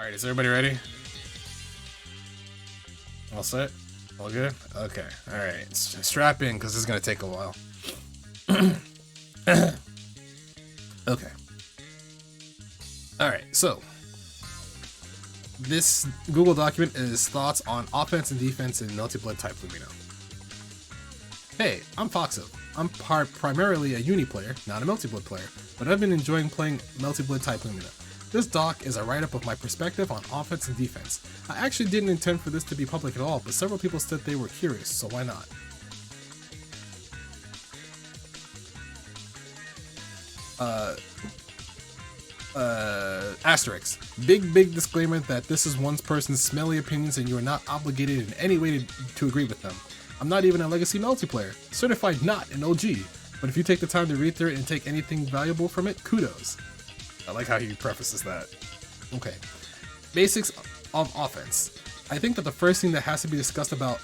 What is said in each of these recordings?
Alright, is everybody ready? All set? All good? Okay, alright. Strap in, because this is going to take a while. Okay. Alright, so. This Google document is thoughts on offense and defense in Melty Blood Type Lumina. Hey, I'm Foxo. I'm primarily a Uni player, not a Melty Blood player, but I've been enjoying playing Melty Blood Type Lumina. This doc is a write-up of my perspective on offense and defense. I actually didn't intend for this to be public at all, but several people said they were curious, so why not? Asterisk. Big disclaimer that this is one person's smelly opinions and you are not obligated in any way to agree with them. I'm not even a legacy multiplayer, certified not an OG, but if you take the time to read through it and take anything valuable from it, kudos. I like how he prefaces that. Okay. Basics of offense. I think that the first thing that has to be discussed about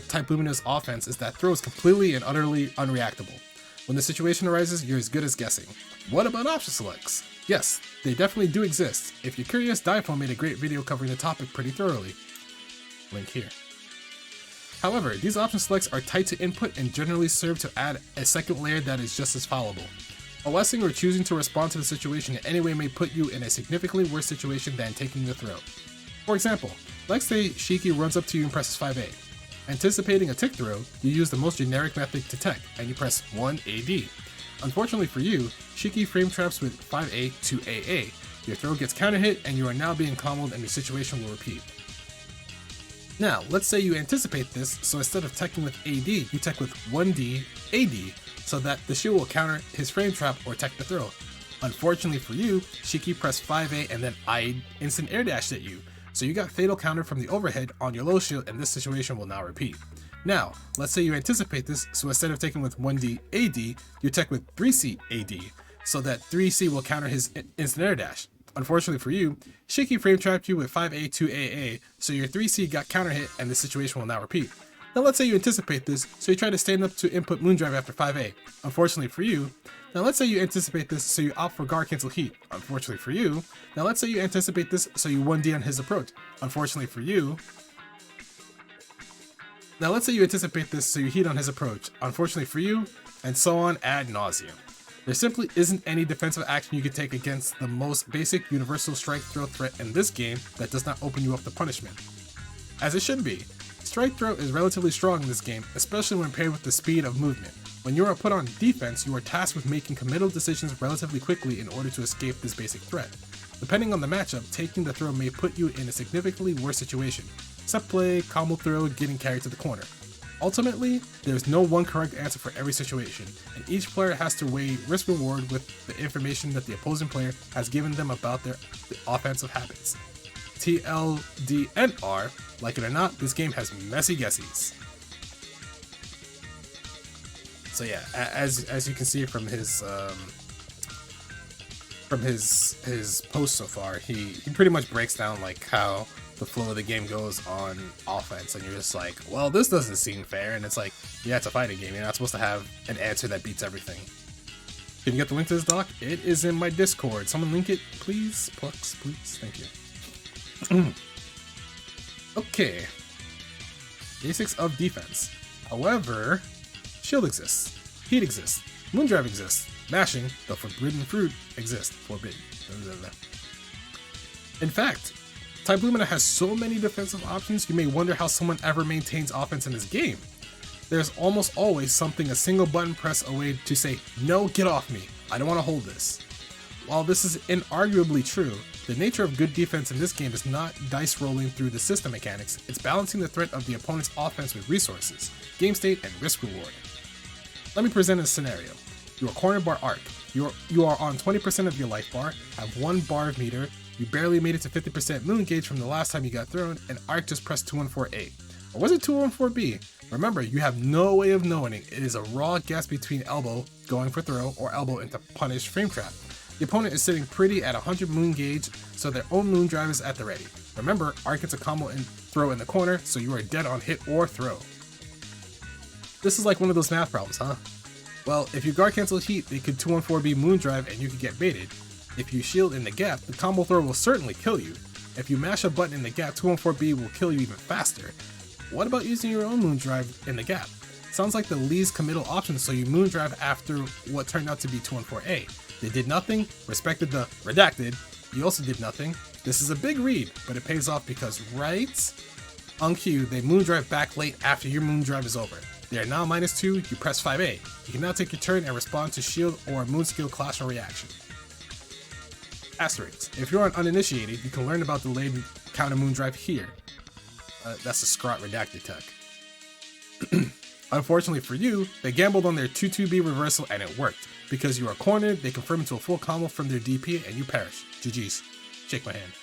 Type Lumina's offense is that throw is completely and utterly unreactable. When the situation arises, you're as good as guessing. What about option selects? Yes, they definitely do exist. If you're curious, Diaphone made a great video covering the topic pretty thoroughly. Link here. However, these option selects are tight to input and generally serve to add a second layer that is just as fallible. OSing or choosing to respond to the situation in any way may put you in a significantly worse situation than taking the throw. For example, let's say Shiki runs up to you and presses 5A. Anticipating a tick throw, you use the most generic method to tech, and you press 1 AD. Unfortunately for you, Shiki frame traps with 5A to AA. Your throw gets counter hit, and you are now being comboed and the situation will repeat. Now, let's say you anticipate this, so instead of teching with AD, you tech with 1D AD, so that the shield will counter his frame trap or tech the throw. Unfortunately for you, Shiki pressed 5A and then I instant air dashed at you, so you got fatal counter from the overhead on your low shield and this situation will now repeat. Now, let's say you anticipate this, so instead of taking with 1D AD, you tech with 3C AD, so that 3C will counter his instant air dash. Unfortunately for you, Shiki frame trapped you with 5A to AA, so your 3C got counter hit and the situation will now repeat. Now let's say you anticipate this, so you try to stand up to input Moondrive after 5A. Unfortunately for you, now let's say you anticipate this, so you opt for guard cancel heat. Unfortunately for you, now let's say you anticipate this, so you 1D on his approach. Unfortunately for you, now let's say you anticipate this, so you heat on his approach. Unfortunately for you, and so on ad nauseum. There simply isn't any defensive action you can take against the most basic universal strike throw threat in this game that does not open you up to punishment. As it should be. Strike throw is relatively strong in this game, especially when paired with the speed of movement. When you are put on defense, you are tasked with making committal decisions relatively quickly in order to escape this basic threat. Depending on the matchup, taking the throw may put you in a significantly worse situation. Set play, combo throw, getting carried to the corner. Ultimately, there is no one correct answer for every situation, and each player has to weigh risk-reward with the information that the opposing player has given them about their offensive habits. TLDNR, like it or not, this game has messy guessies. So yeah, as you can see from his post so far, he pretty much breaks down like how the flow of the game goes on offense, and you're just like, well, this doesn't seem fair, and it's like, yeah, it's a fighting game. You're not supposed to have an answer that beats everything. Can you get the link to this doc? It is in my Discord. Someone link it, please. Please. Thank you. Okay. Basics of defense. However, shield exists, heat exists, moondrive exists, mashing, the forbidden fruit exists. Forbidden. In fact, Type Lumina has so many defensive options, you may wonder how someone ever maintains offense in this game. There's almost always something a single button press away to say, no, get off me, I don't want to hold this. While this is inarguably true, the nature of good defense in this game is not dice rolling through the system mechanics, it's balancing the threat of the opponent's offense with resources, game state, and risk reward. Let me present a scenario. You are corner bar arc. You are on 20% of your life bar, have 1 bar of meter, you barely made it to 50% moon gauge from the last time you got thrown, and arc just pressed 214A. Or was it 214B? Remember, you have no way of knowing it. It is a raw guess between elbow going for throw or elbow into punish frame trap. The opponent is sitting pretty at 100 moon gauge, so their own moon drive is at the ready. Remember, arc gets a combo and throw in the corner, so you are dead on hit or throw. This is like one of those math problems, huh? Well, if you guard cancel heat, they could 214B moon drive and you could get baited. If you shield in the gap, the combo throw will certainly kill you. If you mash a button in the gap, 214B will kill you even faster. What about using your own moon drive in the gap? Sounds like the least committal option, so you moon drive after what turned out to be 214A. They did nothing, respected the redacted, you also did nothing. This is a big read, but it pays off because right on cue, they moon drive back late after your moon drive is over. They are now -2, you press 5A. You can now take your turn and respond to shield or moon skill clash or reaction. Asterisks. If you're uninitiated, you can learn about delayed counter moon drive here. That's a Scrot redacted tech. Unfortunately for you, they gambled on their 2-2B reversal and it worked. Because you are cornered, they confirm into a full combo from their DP and you perish. GG's. Shake my hand.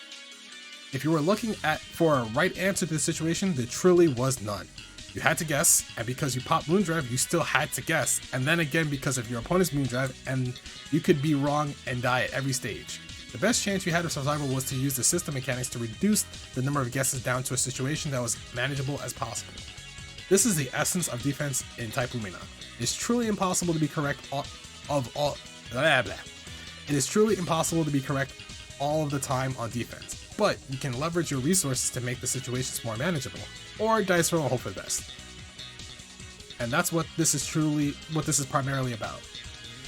If you were looking for a right answer to this situation, there truly was none. You had to guess, and because you popped moon drive, you still had to guess, and then again because of your opponent's moon drive, and you could be wrong and die at every stage. The best chance you had of survival was to use the system mechanics to reduce the number of guesses down to a situation that was manageable as possible. This is the essence of defense in Type Lumina. It's truly impossible to be correct It is truly impossible to be correct all of the time on defense, but you can leverage your resources to make the situations more manageable, or dice roll and hope for the best. And that's what this is primarily about.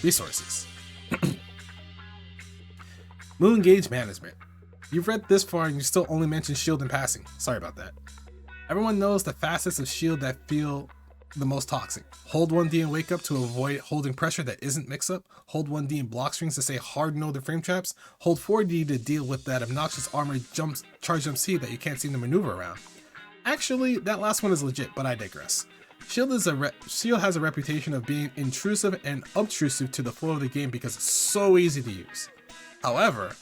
Resources. Moon gauge management. You've read this far and you still only mention shield in passing. Sorry about that. Everyone knows the facets of shield that feel the most toxic. Hold 1D in Wakeup to avoid holding pressure that isn't mix-up. Hold 1D in block strings to say hard no to frame traps. Hold 4D to deal with that obnoxious armor charge jump C that you can't seem to maneuver around. Actually, that last one is legit, but I digress. Shield has a reputation of being intrusive and obtrusive to the flow of the game because it's so easy to use. However,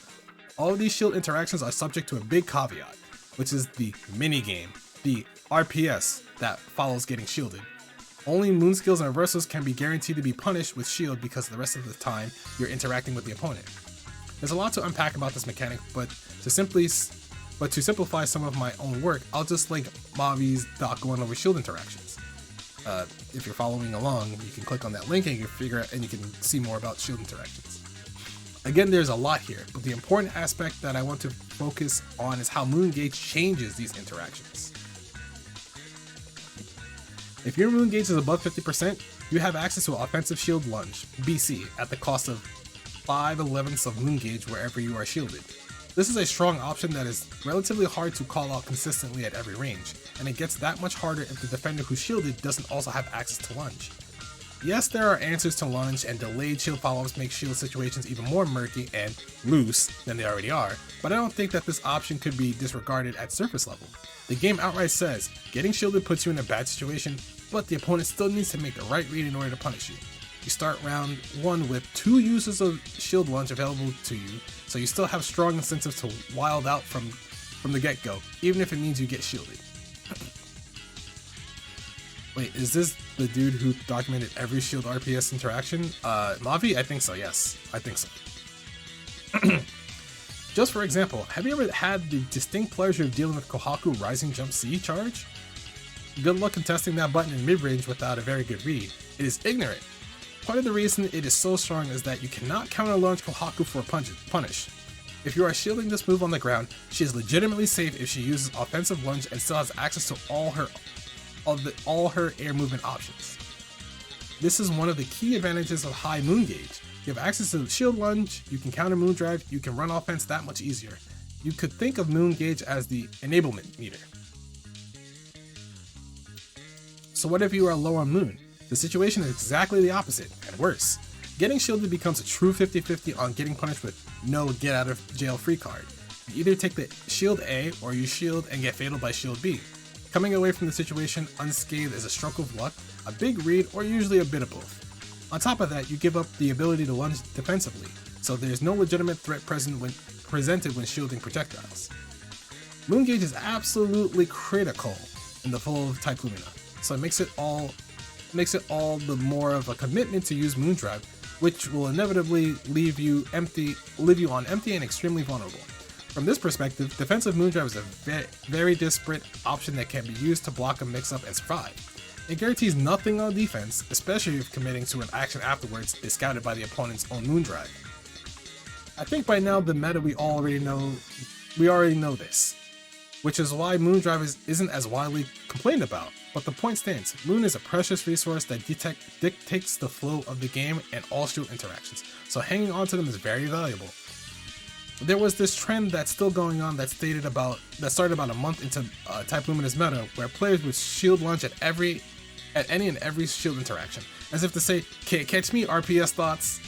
all of these shield interactions are subject to a big caveat, which is the minigame, the RPS that follows getting shielded. Only moon skills and reversals can be guaranteed to be punished with shield because the rest of the time you're interacting with the opponent. There's a lot to unpack about this mechanic, but to simplify some of my own work, I'll just link Mavi's doc going over shield interactions. If you're following along, you can click on that link and you can see more about shield interactions. Again, there's a lot here, but the important aspect that I want to focus on is how moon gauge changes these interactions. If your moon gauge is above 50%, you have access to an offensive shield lunge, BC, at the cost of 5/11ths of moon gauge wherever you are shielded. This is a strong option that is relatively hard to call out consistently at every range, and it gets that much harder if the defender who's shielded doesn't also have access to lunge. Yes, there are answers to lunge, and delayed shield follow-ups make shield situations even more murky and loose than they already are, but I don't think that this option could be disregarded at surface level. The game outright says, getting shielded puts you in a bad situation, but the opponent still needs to make the right read in order to punish you. You start round 1 with 2 uses of shield lunge available to you, so you still have strong incentives to wild out from the get-go, even if it means you get shielded. Wait, is this the dude who documented every shield RPS interaction? Mavi? I think so, yes. I think so. Just for example, have you ever had the distinct pleasure of dealing with Kohaku Rising Jump C charge? Good luck contesting that button in mid-range without a very good read. It is ignorant. Part of the reason it is so strong is that you cannot counter launch Kohaku for a punish. If you are shielding this move on the ground, she is legitimately safe if she uses offensive lunge and still has access to all her air movement options. This is one of the key advantages of high moon gauge. You have access to shield lunge, you can counter moon drive, you can run offense that much easier. You could think of moon gauge as the enablement meter. So what if you are low on moon? The situation is exactly the opposite, and worse. Getting shielded becomes a true 50-50 on getting punished with no get out of jail free card. You either take the shield A or you shield and get fataled by shield B. Coming away from the situation unscathed is a stroke of luck, a big read, or usually a bit of both. On top of that, you give up the ability to lunge defensively, so there's no legitimate threat presented when shielding projectiles. Moon gauge is absolutely critical in the flow of Type Lumina, so it makes it all the more of a commitment to use moon drive, which will inevitably leave you on empty and extremely vulnerable. From this perspective, defensive moon drive is a very disparate option that can be used to block a mix-up and survive. It guarantees nothing on defense, especially if committing to an action afterwards is scouted by the opponent's own moon drive. I think by now the meta we already know we already know this, which is why Moon Drive isn't as widely complained about. But the point stands, Moon is a precious resource that dictates the flow of the game and all shield interactions, so hanging on to them is very valuable. There was this trend that's still going on that started about a month into Type Lumina's meta, where players would shield launch at any and every shield interaction, as if to say, "Can't catch me, RPS thoughts."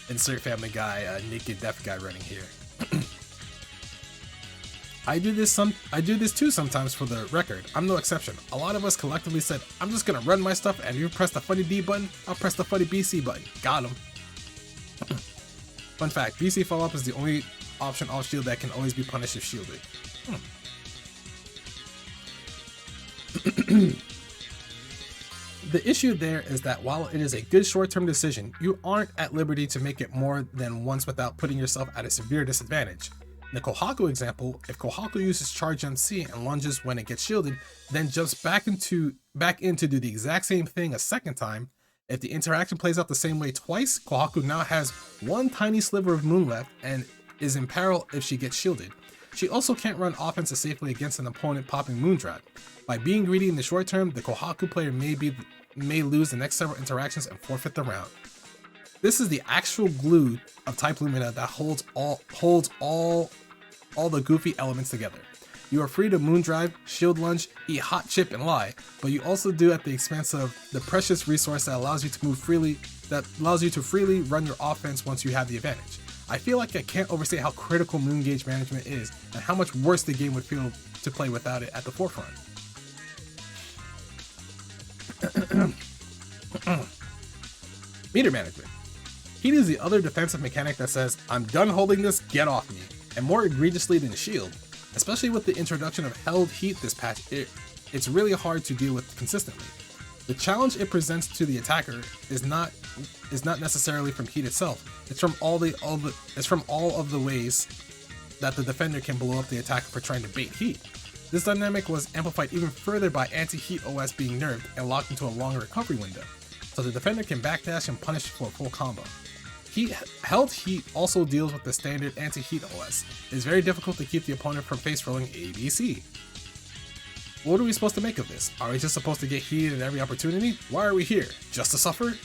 Insert Family Guy, naked deaf guy running here. I do this too sometimes for the record. I'm no exception. A lot of us collectively said, "I'm just gonna run my stuff, and if you press the funny D button, I'll press the funny BC button." Got him. Fun fact, BC follow-up is the only option off shield that can always be punished if shielded. The issue there is that while it is a good short-term decision, you aren't at liberty to make it more than once without putting yourself at a severe disadvantage. In the Kohaku example, if Kohaku uses Charge MC and lunges when it gets shielded, then jumps back in to do the exact same thing a second time, if the interaction plays out the same way twice, Kohaku now has one tiny sliver of Moon left and is in peril if she gets shielded. She also can't run offenses safely against an opponent popping Moon Drive. By being greedy in the short term, the Kohaku player may lose the next several interactions and forfeit the round. This is the actual glue of Type Lumina that holds all the goofy elements together. You are free to Moon Drive, shield lunge, eat hot chip, and lie, but you also do at the expense of the precious resource that allows you to freely run your offense once you have the advantage. I feel like I can't overstate how critical Moon Gauge management is and how much worse the game would feel to play without it at the forefront. Meter management. Heat is the other defensive mechanic that says, "I'm done holding this, get off me," and more egregiously than shield. Especially with the introduction of held heat this patch, it's really hard to deal with consistently. The challenge it presents to the attacker is not necessarily from heat itself. It's from all of the ways that the defender can blow up the attacker for trying to bait heat. This dynamic was amplified even further by anti-heat OS being nerfed and locked into a longer recovery window, so the defender can backdash and punish for a full combo. Held heat also deals with the standard anti-heat OS. It's very difficult to keep the opponent from face rolling ABC. What are we supposed to make of this? Are we just supposed to get heated at every opportunity? Why are we here? Just to suffer?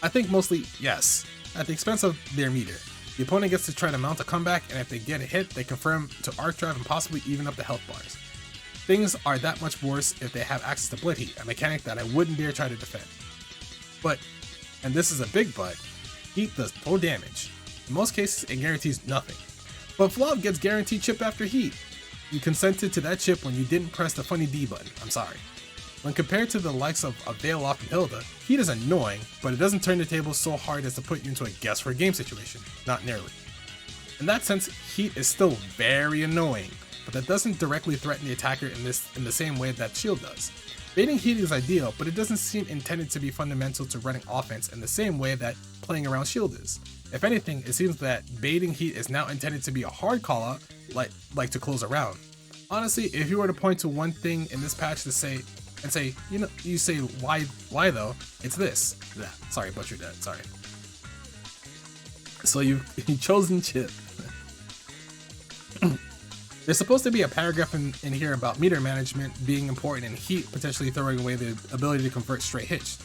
I think mostly yes, at the expense of their meter. The opponent gets to try to mount a comeback, and if they get a hit, they confirm to arc drive and possibly even up the health bars. Things are that much worse if they have access to Blood Heat, a mechanic that I wouldn't dare try to defend. But, and this is a big but, heat does no damage. In most cases, it guarantees nothing. But Flop gets guaranteed chip after heat. You consented to that chip when you didn't press the funny D button, I'm sorry. When compared to the likes of Veilloft and Hilda, heat is annoying, but it doesn't turn the tables so hard as to put you into a guess for a game situation, not nearly. In that sense, heat is still very annoying, but that doesn't directly threaten the attacker in the same way that shield does. Baiting heat is ideal, but it doesn't seem intended to be fundamental to running offense in the same way that playing around shield is. If anything, it seems that baiting heat is now intended to be a hard callout, like to close a round. Honestly, if you were to point to one thing in this patch to say, you say why though, it's this. Yeah, sorry, butchered that, sorry. So you've chosen chip. There's supposed to be a paragraph in here about meter management being important and heat potentially throwing away the ability to convert straight hits,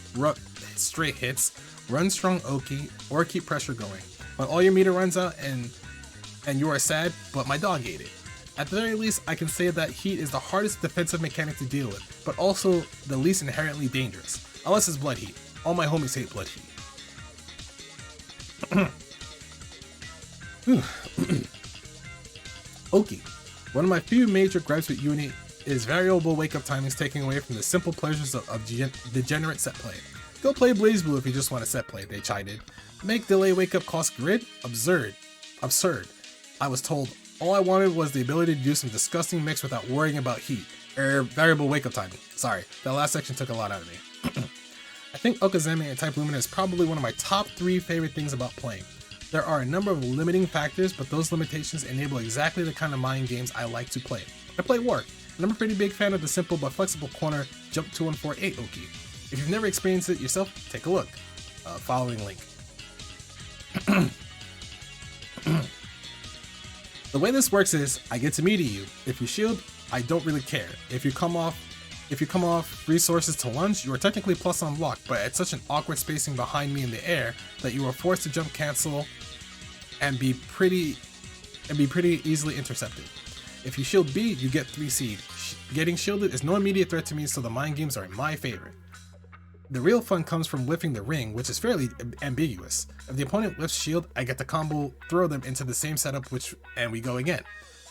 run strong Oki, or keep pressure going. When all your meter runs out and you are sad, but my dog ate it. At the very least, I can say that heat is the hardest defensive mechanic to deal with, but also the least inherently dangerous. Unless it's Blood Heat. All my homies hate Blood Heat. Oki. One of my few major gripes with Uni is variable wake-up timings taking away from the simple pleasures of degenerate set play. Go play Blaze Blue if you just want to set play, they chided. Make delay wake-up cost grid? Absurd. I was told all I wanted was the ability to do some disgusting mix without worrying about heat. Variable wake-up timing. Sorry, that last section took a lot out of me. I think Okazeme and Type Lumina is probably one of my top 3 favorite things about playing. There are a number of limiting factors, but those limitations enable exactly the kind of mind games I like to play. I play Work, and I'm a pretty big fan of the simple but flexible corner Jump 2148 Oki. If you've never experienced it yourself, take a look. Following link. The way this works is, I get to meet you. If you shield, I don't really care. If you come off resources to lunge, you are technically plus on block, but at such an awkward spacing behind me in the air that you are forced to jump cancel and be pretty easily intercepted. If you shield B, you get 3 seed. Getting shielded is no immediate threat to me, so the mind games are in my favor. The real fun comes from whiffing the ring, which is fairly ambiguous. If the opponent lifts shield, I get to combo throw them into the same setup, and we go again.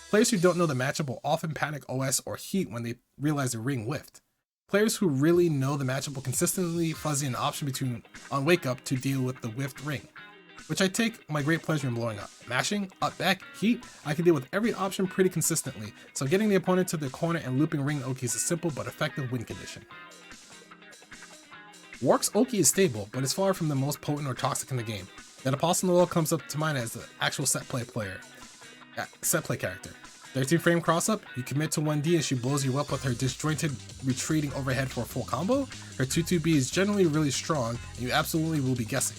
Players who don't know the matchup will often panic OS or heat when they realize the ring whiffed. Players who really know the matchup will consistently fuzzy an option on Wakeup to deal with the whiffed ring, which I take my great pleasure in blowing up. Mashing, up back, heat, I can deal with every option pretty consistently, so getting the opponent to the corner and looping ring Oki is a simple but effective win condition. Wark's Oki is stable, but is far from the most potent or toxic in the game. That Apostle Noel comes up to mind as the actual set play character. 13 frame cross up, you commit to 1D and she blows you up with her disjointed retreating overhead for a full combo. Her 2-2B is generally really strong, and you absolutely will be guessing.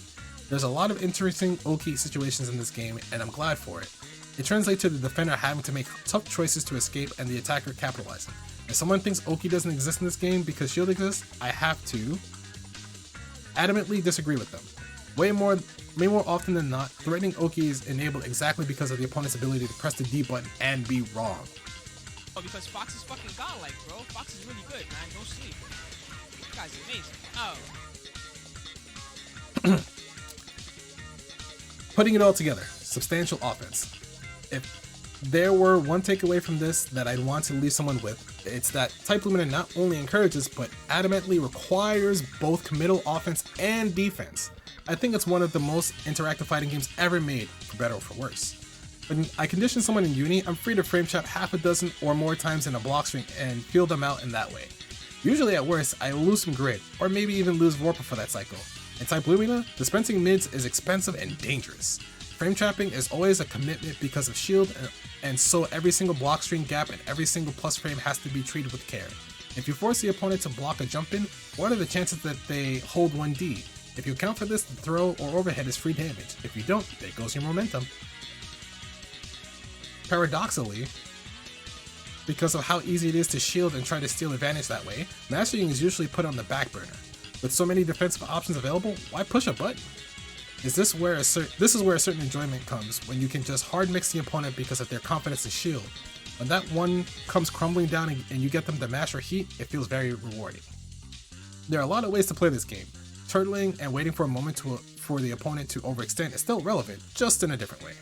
There's a lot of interesting Oki situations in this game, and I'm glad for it. It translates to the defender having to make tough choices to escape and the attacker capitalizing. If someone thinks Oki doesn't exist in this game because shield exists, I have to adamantly disagree with them. Way more often than not, threatening Oki is enabled exactly because of the opponent's ability to press the D button and be wrong. Oh, because Fox is fucking godlike, bro. Fox is really good, man. Don't sleep. This guy's amazing. Oh. Putting it all together, substantial offense. If there were one takeaway from this that I'd want to leave someone with, it's that Type Lumina not only encourages, but adamantly requires both committal offense and defense. I think it's one of the most interactive fighting games ever made, for better or for worse. When I condition someone in Uni, I'm free to frame trap half a dozen or more times in a block string and feel them out in that way. Usually at worst, I lose some grid, or maybe even lose Warper for that cycle. In Type Lumina, dispensing mids is expensive and dangerous. Frame trapping is always a commitment because of shield, and so every single block string gap and every single plus frame has to be treated with care. If you force the opponent to block a jump in, what are the chances that they hold 1D? If you account for this, the throw or overhead is free damage. If you don't, there goes your momentum. Paradoxically, because of how easy it is to shield and try to steal advantage that way, mastering is usually put on the back burner. With so many defensive options available, why push a button? This is where a certain enjoyment comes, when you can just hard mix the opponent because of their confidence in shield. When that one comes crumbling down and you get them to mash or heat, it feels very rewarding. There are a lot of ways to play this game. Turtling and waiting for a moment for the opponent to overextend is still relevant, just in a different way.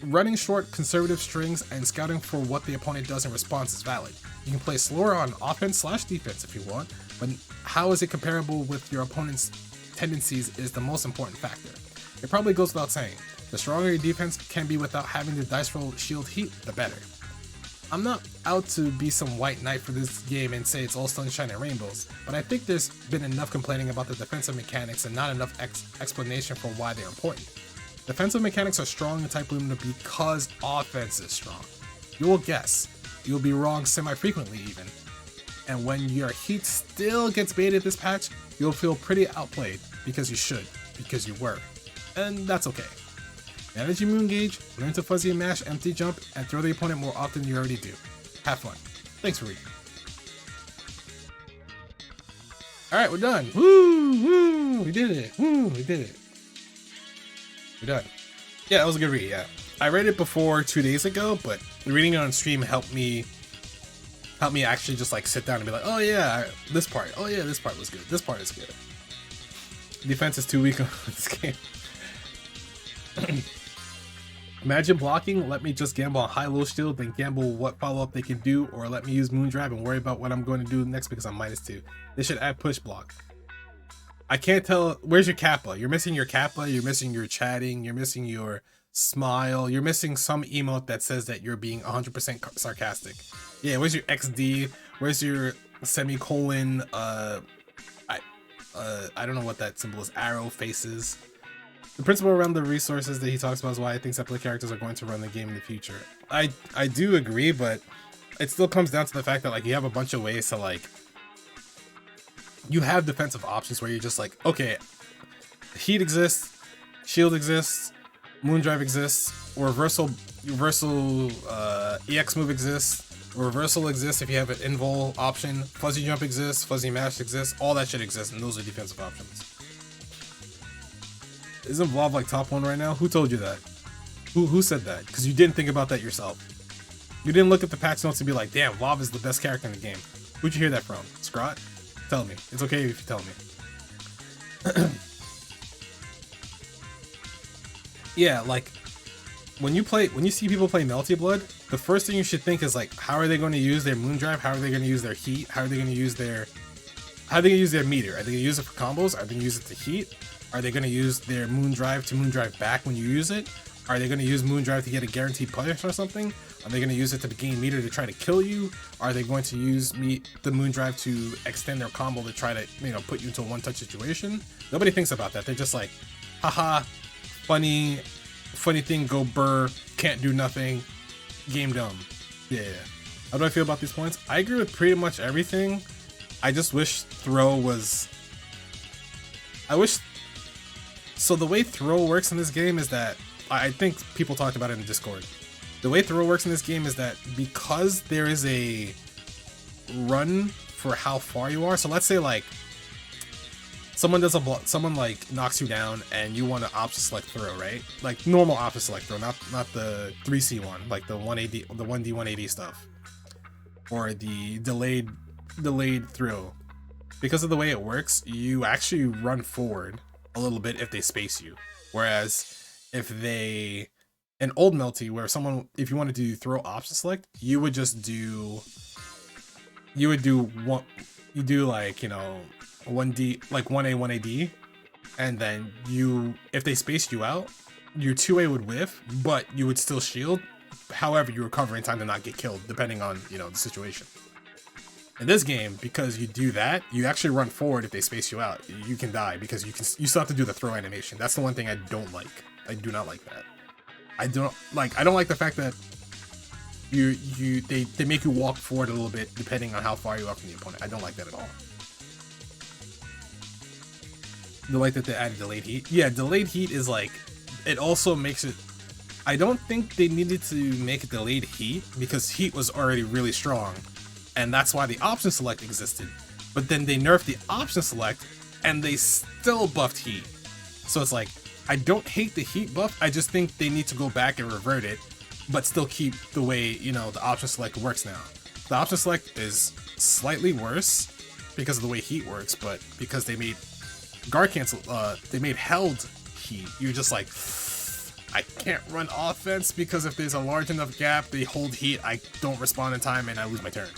Running short conservative strings and scouting for what the opponent does in response is valid. You can play slower on offense/defense if you want, but how is it comparable with your opponent's tendencies is the most important factor. It probably goes without saying, the stronger your defense can be without having the dice roll shield heat, the better. I'm not out to be some white knight for this game and say it's all sunshine and rainbows, but I think there's been enough complaining about the defensive mechanics and not enough explanation for why they're important. Defensive mechanics are strong in Type Lumina because offense is strong. You will guess, you'll be wrong semi-frequently even, and when your heat still gets baited this patch, you'll feel pretty outplayed because you should, because you were, and that's okay. Manage your moon gauge, learn to fuzzy and mash, empty jump, and throw the opponent more often than you already do. Have fun. Thanks for reading. Alright, we're done. Woo! Woo! We did it. Woo! We did it. We're done. Yeah, that was a good read, yeah. I read it before 2 days ago, but reading it on stream helped me actually just like sit down and be like, oh yeah, this part. Oh yeah, this part was good. This part is good. Defense is too weak on this game. Imagine blocking, let me just gamble on high-low shield, then gamble what follow-up they can do, or let me use Moondrive and worry about what I'm going to do next because I'm -2. They should add push block. I can't tell, where's your Kappa? You're missing your Kappa, you're missing your chatting, you're missing your smile, you're missing some emote that says that you're being 100% sarcastic. Yeah, where's your XD? Where's your semicolon, I don't know what that symbol is, arrow faces. The principle around the resources that he talks about is why I think separate characters are going to run the game in the future. I do agree, but it still comes down to the fact that like you have a bunch of ways to like, you have defensive options where you're just like, okay, heat exists, shield exists, Moondrive exists. Reversal EX move exists. Reversal exists if you have an invul option. Fuzzy jump exists. Fuzzy mash exists. All that shit exists, and those are defensive options. Isn't Vlav like top 1 right now? Who told you that? Who said that? Because you didn't think about that yourself. You didn't look at the patch notes and be like, damn, Vlav is the best character in the game. Who'd you hear that from? Scrot? Tell me. It's okay if you tell me. Yeah, like when you see people play Melty Blood, the first thing you should think is like, how are they going to use their Moondrive? How are they going to use their heat? How are they going to use their meter? Are they going to use it for combos? Are they going to use it to heat? Are they going to use their Moondrive to Moondrive back when you use it? Are they going to use Moondrive to get a guaranteed punish or something? Are they going to use it to gain meter to try to kill you? Are they going to use the Moondrive to extend their combo to try to, you know, put you into a one-touch situation? Nobody thinks about that. They're just like, haha, funny thing, go burr, can't do nothing, game dumb. Yeah. How do I feel about these points? I agree with pretty much everything. I just wish throw was... So the way throw works in this game is that, I think people talked about it in Discord. The way throw works in this game is that because there is a run for how far you are, so let's say like someone like knocks you down and you want to option select throw, right? Like normal option select throw, not the 3C one, like the 1AD, the 1D 180 stuff, or the delayed throw. Because of the way it works, you actually run forward a little bit if they space you, whereas if they, an old Melty where someone, if you wanted to throw option select, you would do like, you know, 1D, like 1A 1AD, and then if they spaced you out, your 2A would whiff, but you would still shield. However, you recover in time to not get killed, depending on, you know, the situation. In this game, because you do that, you actually run forward if they space you out. You can die because you still have to do the throw animation. That's the one thing I don't like. I do not like that. I don't like the fact that they make you walk forward a little bit depending on how far you are from the opponent. I don't like that at all. The like that they added delayed heat. Yeah, delayed heat is like, it also makes it, I don't think they needed to make a delayed heat because heat was already really strong, and that's why the option select existed. But then they nerfed the option select and they still buffed heat. So it's like, I don't hate the heat buff, I just think they need to go back and revert it, but still keep the way, you know, the option select works now. The option select is slightly worse because of the way heat works, but because they made guard cancel, they made held heat, you're just like, I can't run offense because if there's a large enough gap, they hold heat, I don't respond in time, and I lose my turn.